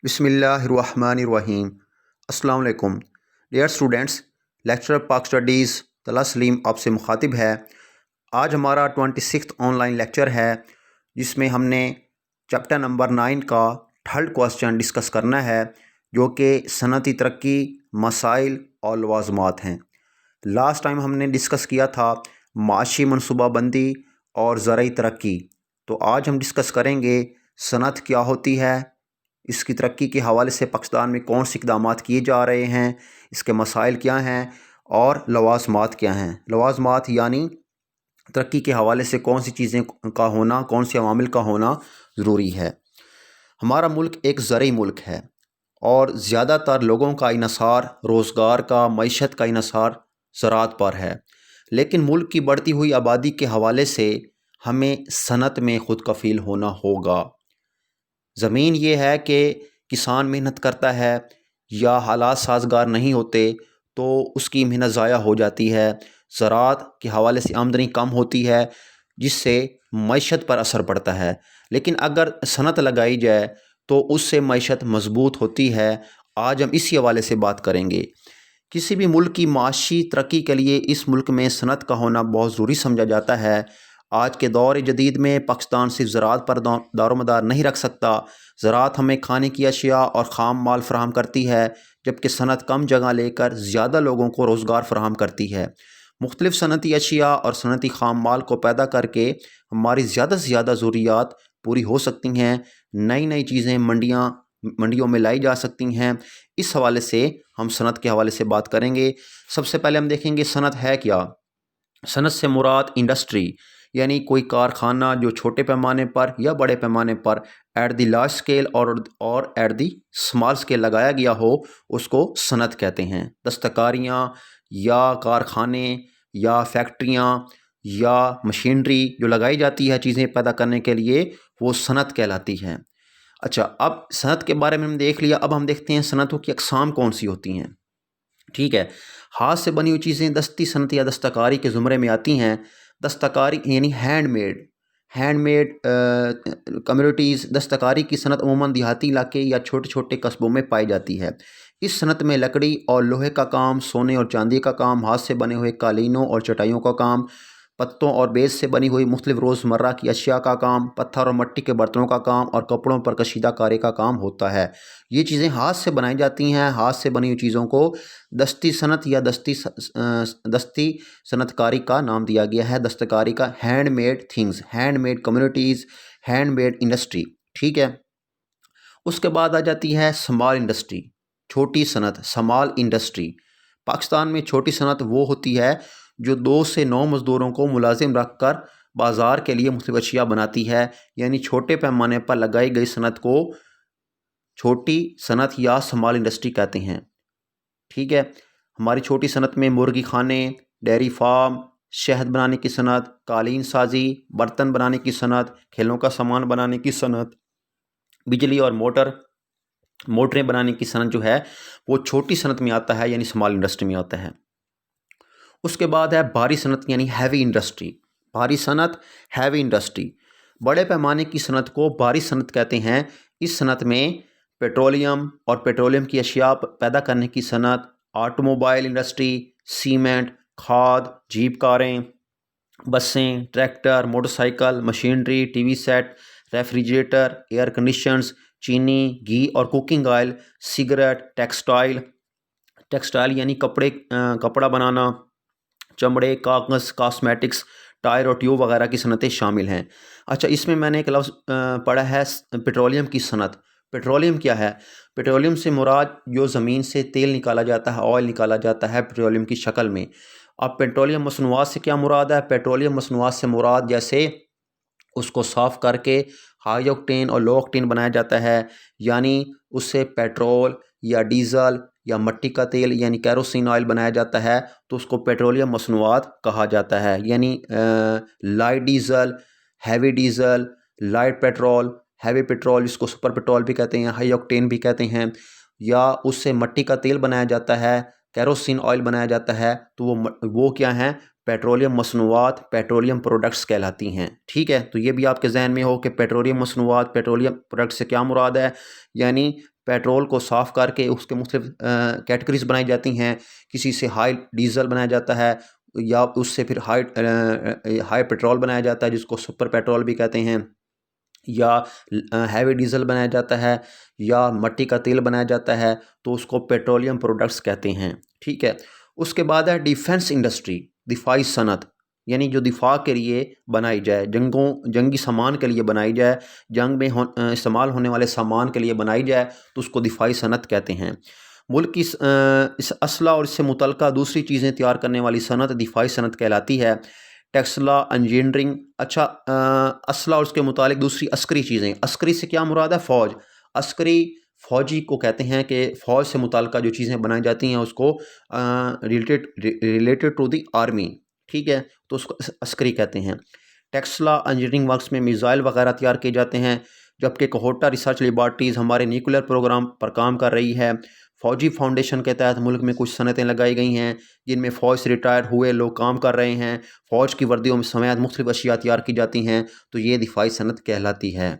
بسم اللہ الرحمن الرحیم۔ السلام علیکم ڈیئر اسٹوڈنٹس، لیکچرر پاک اسٹڈیز طلحہ سلیم آپ سے مخاطب ہے۔ آج ہمارا 26 آن لائن لیکچر ہے جس میں ہم نے چیپٹر نمبر 9 کا تھرڈ کوسچن ڈسکس کرنا ہے، جو کہ صنعتی ترقی، مسائل اور لوازمات ہیں۔ لاسٹ ٹائم ہم نے ڈسکس کیا تھا معاشی منصوبہ بندی اور زرعی ترقی، تو آج ہم ڈسکس کریں گے صنعت کیا ہوتی ہے، اس کی ترقی کے حوالے سے پاکستان میں کون سے اقدامات کیے جا رہے ہیں، اس کے مسائل کیا ہیں اور لوازمات کیا ہیں۔ لوازمات یعنی ترقی کے حوالے سے کون سی چیزیں کا ہونا، کون سے عوامل کا ہونا ضروری ہے۔ ہمارا ملک ایک زرعی ملک ہے اور زیادہ تر لوگوں کا انحصار، روزگار کا، معیشت کا انحصار زراعت پر ہے، لیکن ملک کی بڑھتی ہوئی آبادی کے حوالے سے ہمیں صنعت میں خود کفیل ہونا ہوگا۔ زمین یہ ہے کہ کسان محنت کرتا ہے یا حالات سازگار نہیں ہوتے تو اس کی محنت ضائع ہو جاتی ہے، زراعت کے حوالے سے آمدنی کم ہوتی ہے جس سے معیشت پر اثر پڑتا ہے، لیکن اگر صنعت لگائی جائے تو اس سے معیشت مضبوط ہوتی ہے۔ آج ہم اسی حوالے سے بات کریں گے۔ کسی بھی ملک کی معاشی ترقی کے لیے اس ملک میں صنعت کا ہونا بہت ضروری سمجھا جاتا ہے۔ آج کے دور جدید میں پاکستان صرف زراعت پر دار و مدار نہیں رکھ سکتا۔ زراعت ہمیں کھانے کی اشیاء اور خام مال فراہم کرتی ہے، جبکہ صنعت کم جگہ لے کر زیادہ لوگوں کو روزگار فراہم کرتی ہے۔ مختلف صنعتی اشیاء اور صنعتی خام مال کو پیدا کر کے ہماری زیادہ سے زیادہ ضروریات پوری ہو سکتی ہیں، نئی نئی چیزیں منڈیوں میں لائی جا سکتی ہیں۔ اس حوالے سے ہم صنعت کے حوالے سے بات کریں گے۔ سب سے پہلے ہم دیکھیں گے صنعت ہے کیا۔ صنعت سے مراد انڈسٹری یعنی کوئی کارخانہ جو چھوٹے پیمانے پر یا بڑے پیمانے پر ایٹ دی لارج اسکیل اور ایٹ دی اسمال اسکیل لگایا گیا ہو، اس کو صنعت کہتے ہیں۔ دستکاریاں یا کارخانے یا فیکٹریاں یا مشینری جو لگائی جاتی ہے چیزیں پیدا کرنے کے لیے، وہ صنعت کہلاتی ہے۔ اچھا، اب صنعت کے بارے میں ہم دیکھ لیا، اب ہم دیکھتے ہیں صنعتوں کی اقسام کون سی ہوتی ہیں۔ ٹھیک ہے، ہاتھ سے بنی ہوئی چیزیں دستی صنعت یا دستکاری کے زمرے میں آتی ہیں۔ دستکاری یعنی ہینڈ میڈ کمیونٹیز۔ دستکاری کی صنعت عموماً دیہاتی علاقے یا چھوٹے چھوٹے قصبوں میں پائی جاتی ہے۔ اس صنعت میں لکڑی اور لوہے کا کام، سونے اور چاندی کا کام، ہاتھ سے بنے ہوئے قالینوں اور چٹائیوں کا کام، پتوں اور بیج سے بنی ہوئی مختلف روزمرہ کی اشیاء کا کام، پتھر اور مٹی کے برتنوں کا کام اور کپڑوں پر کشیدہ کاری کا کام ہوتا ہے۔ یہ چیزیں ہاتھ سے بنائی جاتی ہیں۔ ہاتھ سے بنی ہوئی چیزوں کو دستی صنعت یا دستی صنعت کاری کا نام دیا گیا ہے۔ دستکاری کا hand made things, hand made communities, hand made industry. ٹھیک ہے، اس کے بعد آ جاتی ہے اسمال انڈسٹری، چھوٹی صنعت، اسمال انڈسٹری۔ پاکستان میں چھوٹی صنعت وہ ہوتی ہے جو 2 سے 9 مزدوروں کو ملازم رکھ کر بازار کے لیے مختلف اشیاء بناتی ہے، یعنی چھوٹے پیمانے پر لگائی گئی صنعت کو چھوٹی صنعت یا اسمال انڈسٹری کہتے ہیں۔ ٹھیک ہے، ہماری چھوٹی صنعت میں مرغی خانے، ڈیری فارم، شہد بنانے کی صنعت، قالین سازی، برتن بنانے کی صنعت، کھیلوں کا سامان بنانے کی صنعت، بجلی اور موٹریں بنانے کی صنعت جو ہے وہ چھوٹی صنعت میں آتا ہے، یعنی اسمال انڈسٹری میں آتا ہے۔ اس کے بعد ہے بھاری صنعت یعنی ہیوی انڈسٹری۔ بھاری صنعت، ہیوی انڈسٹری، بڑے پیمانے کی صنعت کو بھاری صنعت کہتے ہیں۔ اس صنعت میں پیٹرولیم اور پیٹرولیم کی اشیاء پیدا کرنے کی صنعت، آٹو موبائل انڈسٹری، سیمنٹ، کھاد، جیپ کاریں، بسیں، tractor, motor cycle, machinery, T V set, refrigerator, air conditioners, چینی، گھی اور کوکنگ آئل، سگریٹ، ٹیکسٹائل یعنی کپڑا بنانا، چمڑے، کاغذ، کاسمیٹکس، ٹائر اور ٹیوب وغیرہ کی صنعتیں شامل ہیں۔ اچھا، اس میں میں نے ایک لفظ پڑھا ہے پیٹرولیم کی صنعت۔ پیٹرولیم کیا ہے؟ پیٹرولیم سے مراد جو زمین سے تیل نکالا جاتا ہے، آئل نکالا جاتا ہے پیٹرولیم کی شکل میں۔ اب پیٹرولیم مصنوعات سے کیا مراد ہے؟ پیٹرولیم مصنوعات سے مراد جیسے اس کو صاف کر کے ہائی آکٹین اور لو آکٹین بنایا جاتا ہے، یعنی اس سے پیٹرول یا ڈیزل یا مٹی کا تیل یعنی کیروسین آئل بنایا جاتا ہے، تو اس کو پیٹرولیم مصنوعات کہا جاتا ہے۔ یعنی light diesel, heavy diesel, light petrol, heavy petrol, اس کو سپر پیٹرول بھی کہتے ہیں، ہائی آکٹین بھی کہتے ہیں، یا اس سے مٹی کا تیل بنایا جاتا ہے، کیروسین آئل بنایا جاتا ہے، تو وہ کیا ہیں؟ پیٹرولیم مصنوعات، پیٹرولیم پروڈکٹس کہلاتی ہیں۔ ٹھیک ہے، تو یہ بھی آپ کے ذہن میں ہو کہ پیٹرولیم مصنوعات، پیٹرولیم پروڈکٹ سے کیا مراد ہے؟ یعنی پیٹرول کو صاف کر کے اس کے مختلف کیٹیگریز بنائی جاتی ہیں. کسی سے ہائی ڈیزل بنایا جاتا ہے یا اس سے پھر ہائی پیٹرول بنایا جاتا ہے جس کو سپر پیٹرول بھی کہتے ہیں, یا ہیوی ڈیزل بنایا جاتا ہے, یا مٹی کا تیل بنایا جاتا ہے تو اس کو پیٹرولیم پروڈکٹس کہتے ہیں. ٹھیک ہے. اس کے بعد ہے ڈیفنس انڈسٹری, دفاعی صنعت, یعنی جو دفاع کے لیے بنائی جائے, جنگی سامان کے لیے بنائی جائے, جنگ میں استعمال ہونے والے سامان کے لیے بنائی جائے تو اس کو دفاعی صنعت کہتے ہیں. ملک کی اس اسلحہ اور اس سے متعلقہ دوسری چیزیں تیار کرنے والی صنعت دفاعی صنعت کہلاتی ہے. ٹیکسلا, انجینئرنگ. اچھا, اسلحہ اور اس کے متعلق دوسری عسکری چیزیں. عسکری سے کیا مراد ہے؟ فوج. عسکری فوجی کو کہتے ہیں کہ فوج سے متعلقہ جو چیزیں بنائی جاتی ہیں اس کو ریلیٹڈ ٹو دی آرمی. ٹھیک ہے, تو اس کو عسکری کہتے ہیں. ٹیکسلا انجینئرنگ ورکس میں میزائل وغیرہ تیار کیے جاتے ہیں, جبکہ کوہوٹا ریسرچ لیبارٹریز ہمارے نیوکلیر پروگرام پر کام کر رہی ہے. فوجی فاؤنڈیشن کے تحت ملک میں کچھ صنعتیں لگائی گئی ہیں جن میں فوج سے ریٹائر ہوئے لوگ کام کر رہے ہیں. فوج کی وردیوں میں سمیت مختلف اشیاء تیار کی جاتی ہیں تو یہ دفاعی صنعت کہلاتی ہے.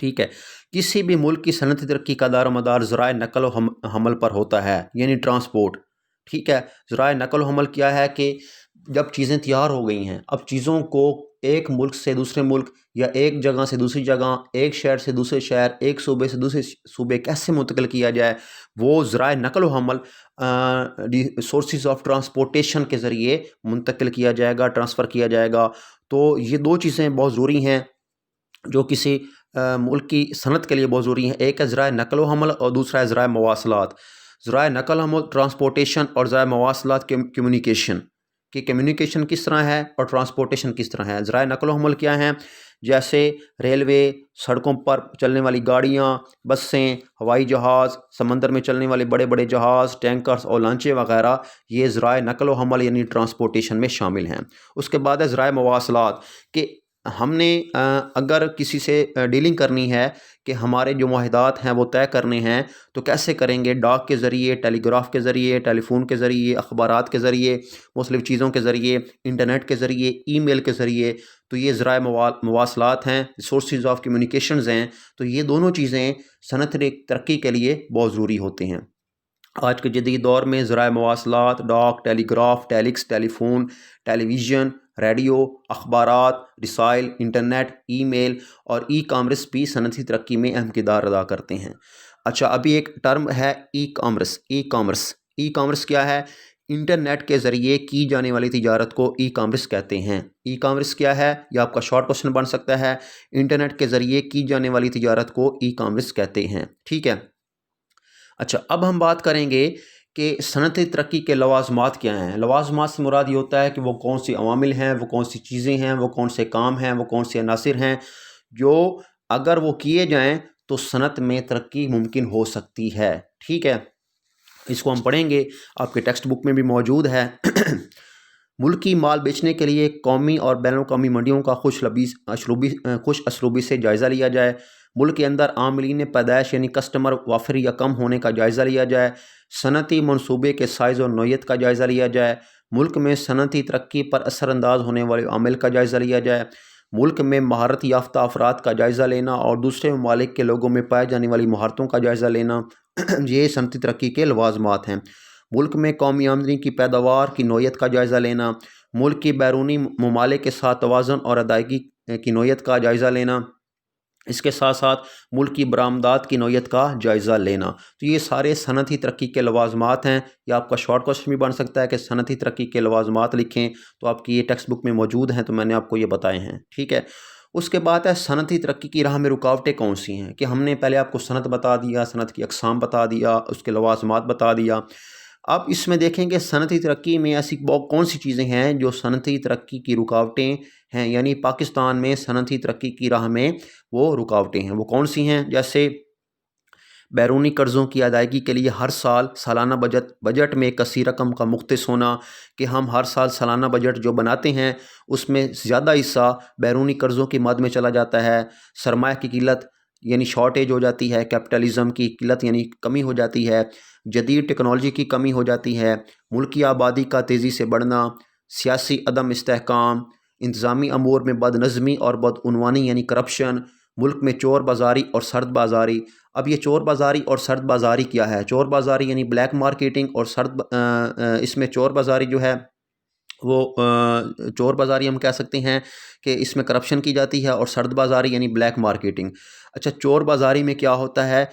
ٹھیک ہے. کسی بھی ملک کی صنعتی ترقی کا دار و مدار ذرائع نقل و حمل پر ہوتا ہے, یعنی ٹرانسپورٹ. ٹھیک ہے. ذرائع نقل و حمل کیا ہے کہ جب چیزیں تیار ہو گئی ہیں, اب چیزوں کو ایک ملک سے دوسرے ملک یا ایک جگہ سے دوسری جگہ, ایک شہر سے دوسرے شہر, ایک صوبے سے دوسرے صوبے کیسے منتقل کیا جائے, وہ ذرائع نقل و حمل سورسز آف ٹرانسپورٹیشن کے ذریعے منتقل کیا جائے گا, ٹرانسفر کیا جائے گا. تو یہ دو چیزیں بہت ضروری ہیں جو کسی ملک کی صنعت کے لیے بہت ضروری ہیں. ایک ہے ذرائع نقل و حمل اور دوسرا ہے ذرائع مواصلات. ذرائع نقل و حمل ٹرانسپورٹیشن اور ذرائع مواصلات کمیونیکیشن, کہ کمیونیکیشن کس طرح ہے اور ٹرانسپورٹیشن کس طرح ہے. ذرائع نقل و حمل کیا ہیں؟ جیسے ریلوے, سڑکوں پر چلنے والی گاڑیاں, بسیں, ہوائی جہاز, سمندر میں چلنے والے بڑے بڑے جہاز, ٹینکرز اور لانچیں وغیرہ, یہ ذرائع نقل و حمل یعنی ٹرانسپورٹیشن میں شامل ہیں. اس کے بعد ہے ذرائع مواصلات, کہ ہم نے اگر کسی سے ڈیلنگ کرنی ہے کہ ہمارے جو معاہدات ہیں وہ طے کرنے ہیں تو کیسے کریں گے؟ ڈاک کے ذریعے, ٹیلی گراف کے ذریعے, ٹیلی فون کے ذریعے, اخبارات کے ذریعے, مختلف چیزوں کے ذریعے, انٹرنیٹ کے ذریعے, ای میل کے ذریعے. تو یہ ذرائع مواصلات ہیں, سورسز آف کمیونیکیشنز ہیں. تو یہ دونوں چیزیں صنعتی ترقی کے لیے بہت ضروری ہوتے ہیں. آج کے جدید دور میں ذرائع مواصلات, ڈاک, ٹیلی گراف, ٹیلیکس, ٹیلی فون, ٹیلی ویژن, ریڈیو, اخبارات, رسائل, انٹرنیٹ, ای میل اور ای کامرس بھی صنعتی ترقی میں اہم کردار ادا کرتے ہیں. اچھا, ابھی ایک ٹرم ہے ای کامرس. ای کامرس کیا ہے؟ انٹرنیٹ کے ذریعے کی جانے والی تجارت کو ای کامرس کہتے ہیں. ای کامرس کیا ہے؟ یہ آپ کا شارٹ کوشچن بن سکتا ہے. انٹرنیٹ کے ذریعے کی جانے والی تجارت کو ای کامرس کہتے ہیں. ٹھیک ہے. اچھا, اب ہم بات کریں گے کہ صنعتی ترقی کے لوازمات کیا ہیں. لوازمات سے مراد یہ ہوتا ہے کہ وہ کون سی عوامل ہیں, وہ کون سی چیزیں ہیں, وہ کون سے کام ہیں, وہ کون سے عناصر ہیں جو اگر وہ کیے جائیں تو صنعت میں ترقی ممکن ہو سکتی ہے. ٹھیک ہے. اس کو ہم پڑھیں گے, آپ کے ٹیکسٹ بک میں بھی موجود ہے. ملکی مال بیچنے کے لیے قومی اور بین الاقوامی منڈیوں کا خوش اسلوبی سے جائزہ لیا جائے. ملک کے اندر عاملین پیدائش یعنی کسٹمر وافر یا کم ہونے کا جائزہ لیا جائے. صنعتی منصوبے کے سائز اور نوعیت کا جائزہ لیا جائے. ملک میں صنعتی ترقی پر اثر انداز ہونے والے عامل کا جائزہ لیا جائے. ملک میں مہارت یافتہ افراد کا جائزہ لینا اور دوسرے ممالک کے لوگوں میں پائے جانے والی مہارتوں کا جائزہ لینا, یہ صنعتی ترقی کے لوازمات ہیں. ملک میں قومی آمدنی کی پیداوار کی نوعیت کا جائزہ لینا. ملک کی بیرونی ممالک کے ساتھ توازن اور ادائیگی کی نوعیت کا جائزہ لینا. اس کے ساتھ ساتھ ملک کی برآمدات کی نوعیت کا جائزہ لینا. تو یہ سارے صنعتی ترقی کے لوازمات ہیں. یہ آپ کا شارٹ کوشچن بھی بن سکتا ہے کہ صنعتی ترقی کے لوازمات لکھیں, تو آپ کی یہ ٹیکسٹ بک میں موجود ہیں, تو میں نے آپ کو یہ بتائے ہیں. ٹھیک ہے. اس کے بعد ہے صنعتی ترقی کی راہ میں رکاوٹیں کون سی ہیں, کہ ہم نے پہلے آپ کو صنعت بتا دیا, صنعت کی اقسام بتا دیا, اس کے لوازمات بتا دیا. اب اس میں دیکھیں کہ صنعتی ترقی میں ایسی کون سی چیزیں ہیں جو صنعتی ترقی کی رکاوٹیں ہیں, یعنی پاکستان میں صنعتی ترقی کی راہ میں وہ رکاوٹیں ہیں. وہ کون سی ہیں؟ جیسے بیرونی قرضوں کی ادائیگی کے لیے ہر سال سالانہ بجٹ میں کثیر رقم کا مختص ہونا, کہ ہم ہر سال سالانہ بجٹ جو بناتے ہیں اس میں زیادہ حصہ بیرونی قرضوں کی مد میں چلا جاتا ہے. سرمایہ کی قلت یعنی شارٹیج ہو جاتی ہے, کیپٹلزم کی قلت یعنی کمی ہو جاتی ہے, جدید ٹیکنالوجی کی کمی ہو جاتی ہے, ملکی آبادی کا تیزی سے بڑھنا, سیاسی عدم استحکام, انتظامی امور میں بد نظمی اور بدعنوانی یعنی کرپشن, ملک میں چور بازاری اور سرد بازاری. اب یہ چور بازاری اور سرد بازاری کیا ہے؟ چور بازاری یعنی بلیک مارکیٹنگ، اور اس میں چور بازاری جو ہے وہ چور بازاری ہم کہہ سکتے ہیں کہ اس میں کرپشن کی جاتی ہے، اور سرد بازاری یعنی بلیک مارکیٹنگ. اچھا، چور بازاری میں کیا ہوتا ہے؟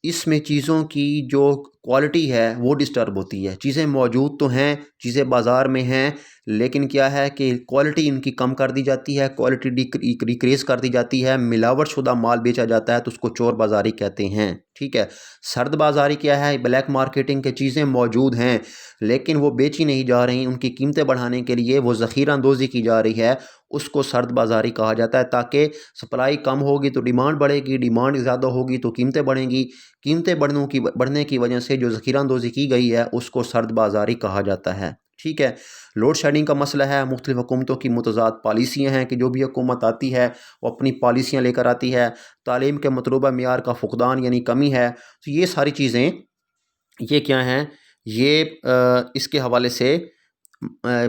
اس میں چیزوں کی جو کوالٹی ہے وہ ڈسٹرب ہوتی ہے. چیزیں موجود تو ہیں، چیزیں بازار میں ہیں، لیکن کیا ہے کہ کوالٹی ان کی کم کر دی جاتی ہے، کوالٹی ڈیکریز کر دی جاتی ہے، ملاوٹ شدہ مال بیچا جاتا ہے، تو اس کو چور بازاری کہتے ہیں. ٹھیک ہے. سرد بازاری کیا ہے؟ بلیک مارکیٹنگ کے چیزیں موجود ہیں لیکن وہ بیچی نہیں جا رہی، ان کی قیمتیں بڑھانے کے لیے وہ ذخیرہ اندوزی کی جا رہی ہے، اس کو سرد بازاری کہا جاتا ہے. تاکہ سپلائی کم ہوگی تو ڈیمانڈ بڑھے گی، ڈیمانڈ زیادہ ہوگی تو قیمتیں بڑھیں گی، قیمتیں بڑھنے کی وجہ سے جو ذخیرہ اندوزی کی گئی ہے اس کو سرد بازاری کہا جاتا ہے. ٹھیک ہے. لوڈ شیڈنگ کا مسئلہ ہے. مختلف حکومتوں کی متضاد پالیسیاں ہیں کہ جو بھی حکومت آتی ہے وہ اپنی پالیسیاں لے کر آتی ہے. تعلیم کے مطلوبہ معیار کا فقدان یعنی کمی ہے. تو یہ ساری چیزیں یہ کیا ہیں؟ یہ اس کے حوالے سے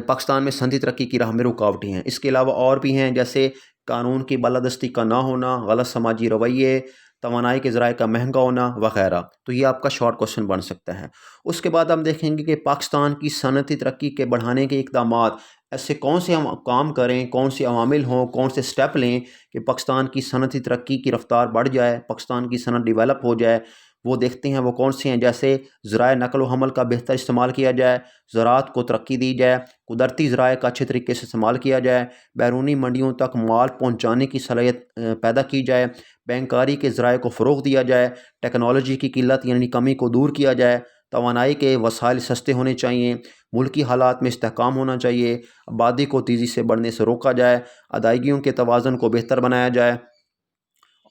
پاکستان میں سنجی ترقی کی راہ میں رکاوٹیں ہیں. اس کے علاوہ اور بھی ہیں، جیسے قانون کی بالادستی کا نہ ہونا، غلط سماجی رویے، توانائی کے ذرائع کا مہنگا ہونا وغیرہ. تو یہ آپ کا شارٹ کوشچن بن سکتا ہے. اس کے بعد ہم دیکھیں گے کہ پاکستان کی صنعتی ترقی کے بڑھانے کے اقدامات، ایسے کون سے ہم کام کریں، کون سے عوامل ہوں، کون سے سٹیپ لیں کہ پاکستان کی صنعتی ترقی کی رفتار بڑھ جائے، پاکستان کی صنعت ڈیولپ ہو جائے. وہ دیکھتے ہیں وہ کون سے ہیں. جیسے ذرائع نقل و حمل کا بہتر استعمال کیا جائے، زراعت کو ترقی دی جائے، قدرتی ذرائع کا اچھے طریقے سے استعمال کیا جائے، بیرونی منڈیوں تک مال پہنچانے کی صلاحیت پیدا کی جائے، بینکاری کے ذرائع کو فروغ دیا جائے، ٹیکنالوجی کی قلت یعنی کمی کو دور کیا جائے، توانائی کے وسائل سستے ہونے چاہیے، ملکی حالات میں استحکام ہونا چاہیے، آبادی کو تیزی سے بڑھنے سے روکا جائے، ادائیگیوں کے توازن کو بہتر بنایا جائے،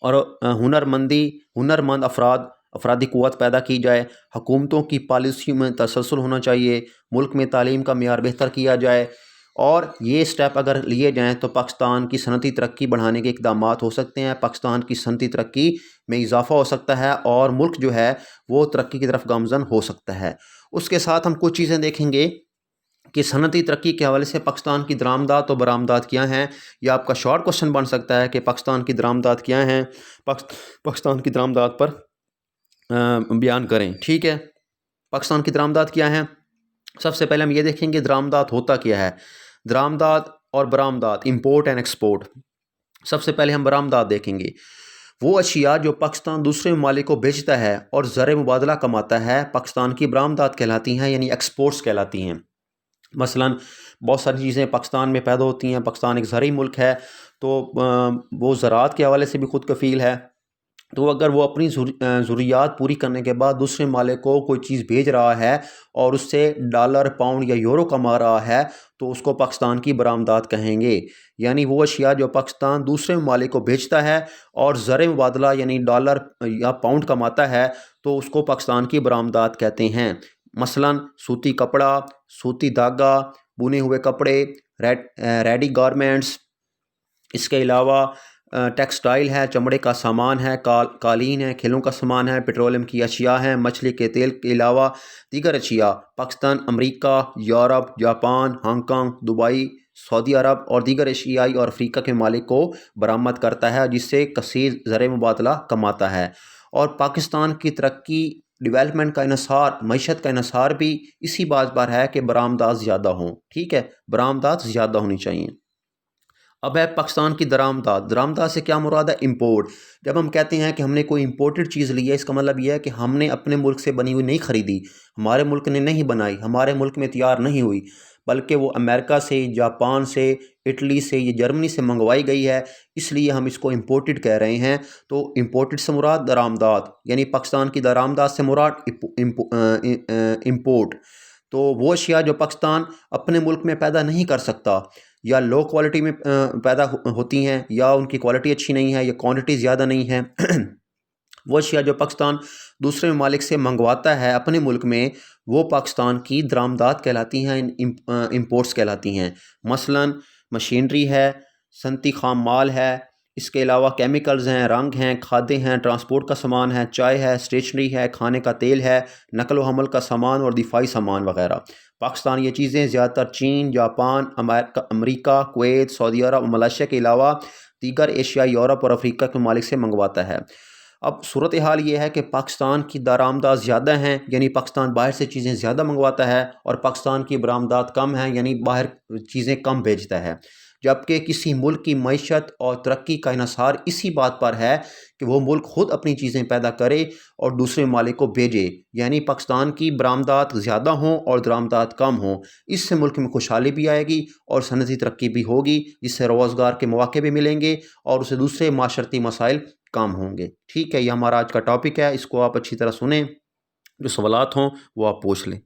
اور ہنرمند افرادی قوت پیدا کی جائے. حکومتوں کی پالیسیوں میں تسلسل ہونا چاہیے، ملک میں تعلیم کا معیار بہتر کیا جائے. اور یہ سٹیپ اگر لیے جائیں تو پاکستان کی صنعتی ترقی بڑھانے کے اقدامات ہو سکتے ہیں، پاکستان کی صنعتی ترقی میں اضافہ ہو سکتا ہے، اور ملک جو ہے وہ ترقی کی طرف گامزن ہو سکتا ہے. اس کے ساتھ ہم کچھ چیزیں دیکھیں گے کہ صنعتی ترقی کے حوالے سے پاکستان کی درآمدات و برآمدات کیا ہیں. یہ آپ کا شارٹ کوشچن بن سکتا ہے کہ پاکستان کی درآمدات کیا ہیں، پاکستان کی درآمدات پر بیان کریں. ٹھیک ہے. پاکستان کی درآمدات کیا ہیں؟ سب سے پہلے ہم یہ دیکھیں گے درآمدات ہوتا کیا ہے. درآمدات اور برآمدات، امپورٹ اینڈ ایکسپورٹ. سب سے پہلے ہم برآمدات دیکھیں گے. وہ اشیاء جو پاکستان دوسرے ممالک کو بیچتا ہے اور زر مبادلہ کماتا ہے، پاکستان کی برآمدات کہلاتی ہیں، یعنی ایکسپورٹس کہلاتی ہیں. مثلاً بہت ساری چیزیں پاکستان میں پیدا ہوتی ہیں. پاکستان ایک زرعی ملک ہے، تو وہ زراعت کے حوالے سے بھی خود کفیل ہے. تو اگر وہ اپنی ضروریات پوری کرنے کے بعد دوسرے مالک کو کوئی چیز بھیج رہا ہے اور اس سے ڈالر، پاؤنڈ یا یورو کما رہا ہے، تو اس کو پاکستان کی برآمدات کہیں گے. یعنی وہ اشیاء جو پاکستان دوسرے ممالک کو بیچتا ہے اور زر مبادلہ یعنی ڈالر یا پاؤنڈ کماتا ہے، تو اس کو پاکستان کی برآمدات کہتے ہیں. مثلاً سوتی کپڑا، سوتی دھاگا، بنے ہوئے کپڑے، ریڈی گارمنٹس. اس کے علاوہ ٹیکسٹائل ہے، چمڑے کا سامان ہے، قالین ہے، کھیلوں کا سامان ہے، پیٹرولیم کی اشیاء ہیں، مچھلی کے تیل کے علاوہ دیگر اشیاء. پاکستان امریکہ، Europe, Japan, Hong Kong, Dubai, سعودی عرب اور دیگر ایشیائی اور افریقہ کے ممالک کو برآمد کرتا ہے، جس سے کثیر زر مبادلہ کماتا ہے. اور پاکستان کی ترقی، ڈیولپمنٹ کا انحصار، معیشت کا انحصار بھی اسی بات پر ہے کہ برآمدات زیادہ ہوں. ٹھیک ہے. برآمدات زیادہ ہونی چاہیے. اب ہے پاکستان کی درآمدات. درآمدات سے کیا مراد ہے؟ امپورٹ. جب ہم کہتے ہیں کہ ہم نے کوئی امپورٹڈ چیز لی ہے، اس کا مطلب یہ ہے کہ ہم نے اپنے ملک سے بنی ہوئی نہیں خریدی، ہمارے ملک نے نہیں بنائی، ہمارے ملک میں تیار نہیں ہوئی، بلکہ وہ امریکہ سے، جاپان سے، اٹلی سے یا جرمنی سے منگوائی گئی ہے، اس لیے ہم اس کو امپورٹڈ کہہ رہے ہیں. تو امپورٹڈ سے مراد درآمدات، یعنی پاکستان کی درآمدات سے مراد امپورٹ. تو وہ اشیاء جو پاکستان اپنے ملک میں پیدا نہیں کر سکتا، یا لو کوالٹی میں پیدا ہوتی ہیں، یا ان کی کوالٹی اچھی نہیں ہے، یا کوانٹٹی زیادہ نہیں ہے، وہ اشیاء جو پاکستان دوسرے ممالک سے منگواتا ہے اپنے ملک میں، وہ پاکستان کی درآمدات کہلاتی ہیں، امپورٹس کہلاتی ہیں. مثلاً مشینری ہے، صنعتی خام مال ہے، اس کے علاوہ کیمیکلز ہیں، رنگ ہیں، کھادیں ہیں، ٹرانسپورٹ کا سامان ہے، چائے ہے، اسٹیشنری ہے، کھانے کا تیل ہے، نقل و حمل کا سامان اور دفاعی سامان وغیرہ. پاکستان یہ چیزیں زیادہ تر چین، جاپان، امریکہ، کویت، سعودی عرب اور ملائیشیا کے علاوہ دیگر ایشیا، یورپ اور افریقہ کے ممالک سے منگواتا ہے۔ اب صورتحال یہ ہے کہ پاکستان کی درآمدات زیادہ ہیں، یعنی پاکستان باہر سے چیزیں زیادہ منگواتا ہے، اور پاکستان کی برآمدات کم ہیں، یعنی باہر چیزیں کم بیچتا ہے۔ جبکہ کسی ملک کی معیشت اور ترقی کا انحصار اسی بات پر ہے کہ وہ ملک خود اپنی چیزیں پیدا کرے اور دوسرے ممالک کو بھیجے، یعنی پاکستان کی برآمدات زیادہ ہوں اور درآمدات کم ہوں۔ اس سے ملک میں خوشحالی بھی آئے گی اور صنعتی ترقی بھی ہوگی، جس سے روزگار کے مواقع بھی ملیں گے اور اسے دوسرے معاشرتی مسائل کام ہوں گے۔ ٹھیک ہے، یہ ہمارا آج کا ٹاپک ہے، اس کو آپ اچھی طرح سنیں، جو سوالات ہوں وہ آپ پوچھ لیں۔